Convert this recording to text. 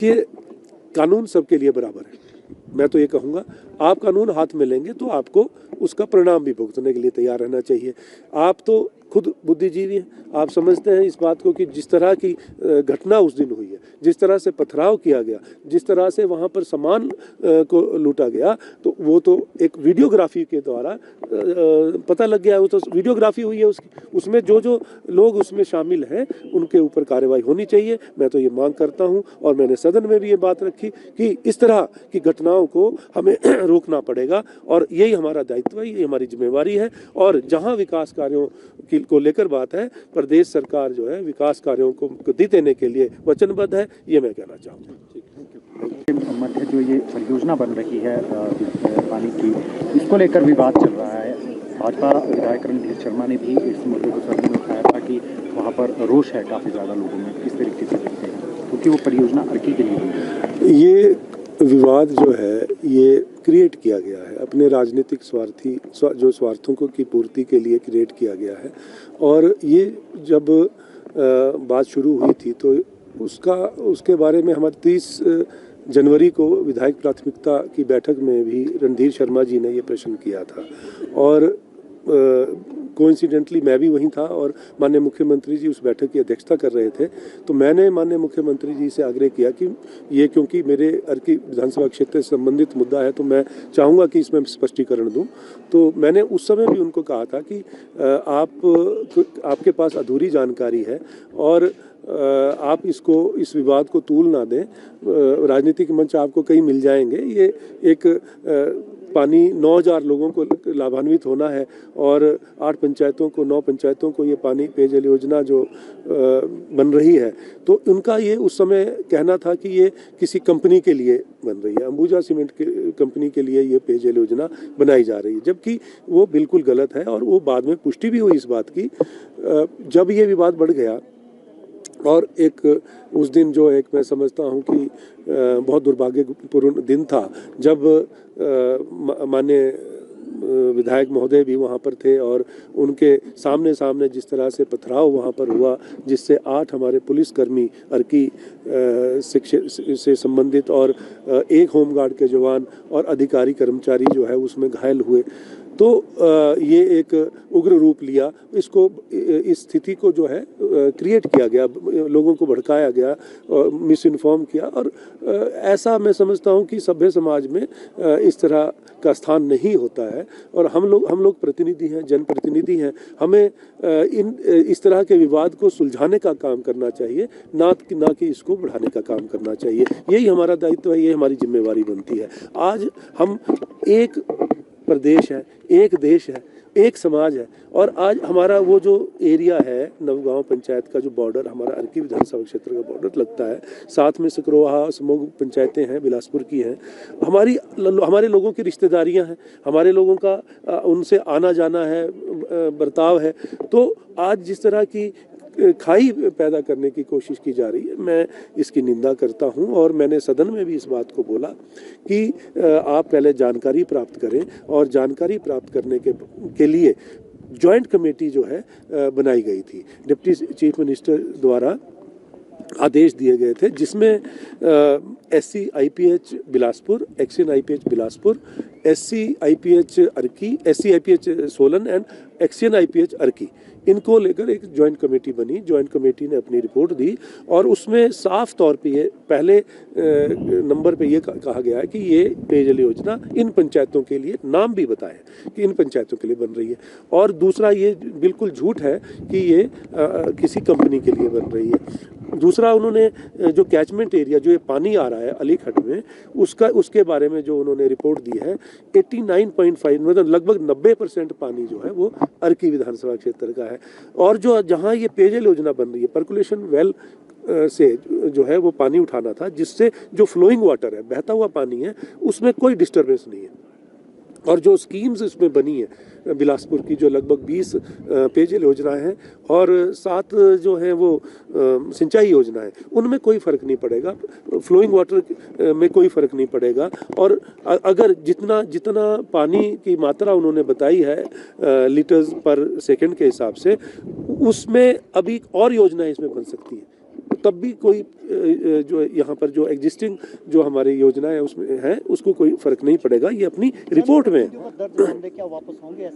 कि कानून सबके लिए बराबर है। मैं तो ये कहूँगा, आप कानून हाथ में लेंगे तो आपको उसका परिणाम भी भुगतने के लिए तैयार रहना चाहिए। आप तो खुद बुद्धिजीवी हैं, आप समझते हैं इस बात को कि जिस तरह की घटना उस दिन हुई है, जिस तरह से पथराव किया गया, जिस तरह से वहाँ पर सामान को लूटा गया, तो वो तो एक वीडियोग्राफी के द्वारा पता लग गया। वो तो वीडियोग्राफी हुई है उसकी, उसमें जो जो लोग उसमें शामिल हैं उनके ऊपर कार्रवाई होनी चाहिए। मैं तो ये मांग करता हूँ और मैंने सदन में भी ये बात रखी कि इस तरह की घटनाओं को हमें रोकना पड़ेगा और यही हमारा दायित्व है, यही हमारी जिम्मेवारी है। और जहाँ विकास कार्यों को लेकर बात है, प्रदेश सरकार जो है विकास कार्यों को गति देने के लिए वचनबद्ध है, ये मैं कहना चाहूँगा। मध्य जो ये परियोजना बन रही है पानी की, इसको लेकर विवाद चल रहा है। भाजपा विधायक रणधीर शर्मा ने भी इस मुद्दे को सदन में उठाया था कि वहाँ पर रोष है काफ़ी ज़्यादा लोगों में। किस तरीके से देखते हैं, क्योंकि वो परियोजना अर्की के लिए हुई है। ये विवाद जो है ये क्रिएट किया गया है अपने राजनीतिक जो स्वार्थों को की पूर्ति के लिए क्रिएट किया गया है। और ये जब बात शुरू हुई थी तो उसके बारे में हमारे 30 जनवरी को विधायक प्राथमिकता की बैठक में भी रणधीर शर्मा जी ने ये प्रश्न किया था और कोइंसिडेंटली मैं भी वहीं था और माननीय मुख्यमंत्री जी उस बैठक की अध्यक्षता कर रहे थे। तो मैंने माननीय मुख्यमंत्री जी से आग्रह किया कि ये क्योंकि मेरे अर्की विधानसभा क्षेत्र से संबंधित मुद्दा है तो मैं चाहूँगा कि इसमें स्पष्टीकरण दूं। तो मैंने उस समय भी उनको कहा था कि आपके पास अधूरी जानकारी है और आप इस विवाद को तूल ना दें। राजनीतिक मंच आपको कई मिल जाएंगे। ये एक पानी 9,000 लोगों को लाभान्वित होना है और 9 पंचायतों को ये पानी पेयजल योजना जो बन रही है, तो उनका ये उस समय कहना था कि ये किसी कंपनी के लिए बन रही है, अंबुजा सीमेंट कंपनी के लिए ये पेयजल योजना बनाई जा रही है, जबकि वो बिल्कुल गलत है। और वो बाद में पुष्टि भी हुई इस बात की जब ये विवाद बढ़ गया। और एक उस दिन जो एक मैं समझता हूँ कि बहुत दुर्भाग्यपूर्ण दिन था जब माननीय विधायक महोदय भी वहाँ पर थे और उनके सामने जिस तरह से पथराव वहाँ पर हुआ जिससे 8 हमारे पुलिसकर्मी अर्की से संबंधित और 1 होमगार्ड के जवान और अधिकारी कर्मचारी जो है उसमें घायल हुए। तो ये एक उग्र रूप लिया। इस स्थिति को जो है क्रिएट किया गया, लोगों को भड़काया गया, मिस इन्फॉर्म किया और ऐसा मैं समझता हूँ कि सभ्य समाज में इस तरह का स्थान नहीं होता है। और हम लोग प्रतिनिधि हैं, जनप्रतिनिधि हैं, हमें इस तरह के विवाद को सुलझाने का काम करना चाहिए, ना कि इसको बढ़ाने का काम करना चाहिए। यही हमारा दायित्व है, ये हमारी जिम्मेवारी बनती है। आज हम एक प्रदेश है, एक देश है, एक समाज है और आज हमारा वो जो एरिया है नवगांव पंचायत का जो बॉर्डर हमारा अर्की विधानसभा क्षेत्र का बॉर्डर लगता है, साथ में सकरोहा समूह पंचायतें हैं, बिलासपुर की हैं, हमारे लोगों की रिश्तेदारियां हैं, हमारे लोगों का उनसे आना जाना है, बर्ताव है। तो आज जिस तरह की खाई पैदा करने की कोशिश की जा रही है, मैं इसकी निंदा करता हूं और मैंने सदन में भी इस बात को बोला कि आप पहले जानकारी प्राप्त करें और जानकारी प्राप्त करने के लिए जॉइंट कमेटी जो है बनाई गई थी, डिप्टी चीफ मिनिस्टर द्वारा आदेश दिए गए थे, जिसमें SC-IPH Bilaspur, XN-IPH Bilaspur, SC-IPH Arki, SC-IPH Solan and XN-IPH Arki, इनको लेकर एक जॉइंट कमेटी बनी। जॉइंट कमेटी ने अपनी रिपोर्ट दी और उसमें साफ तौर पे ये पहले नंबर पे ये कहा गया है कि ये पेयजल योजना इन पंचायतों के लिए, नाम भी बताया कि इन पंचायतों के लिए बन रही है। और दूसरा ये बिल्कुल झूठ है कि ये किसी कंपनी के लिए बन रही है। दूसरा, उन्होंने जो कैचमेंट एरिया जो ये पानी आ रहा है अलीखट में, उसके बारे में जो उन्होंने रिपोर्ट दी है, 89.5 मतलब लगभग 90% पानी जो है वो अर्की विधानसभा क्षेत्र का है। और जहाँ ये पेयजल योजना बन रही है, पर्कुलेशन वेल से जो है वो पानी उठाना था, जिससे जो फ्लोइंग वाटर है, बहता हुआ पानी है, उसमें कोई डिस्टर्बेंस नहीं है। और जो स्कीम्स इसमें बनी है बिलासपुर की, जो लगभग 20 पेयजल योजनाएं हैं और 7 जो हैं वो सिंचाई योजना है, उनमें कोई फ़र्क नहीं पड़ेगा, फ्लोइंग वाटर में कोई फ़र्क नहीं पड़ेगा। और अगर जितना पानी की मात्रा उन्होंने बताई है लीटर्स पर सेकंड के हिसाब से, उसमें अभी और योजनाएं इसमें बन सकती हैं। तब भी कोई जो यहाँ पर जो एग्जिस्टिंग जो हमारी योजना है उसमें है उसको कोई फर्क नहीं पड़ेगा, ये अपनी रिपोर्ट में दर्ज मामले क्या वापस होंगे?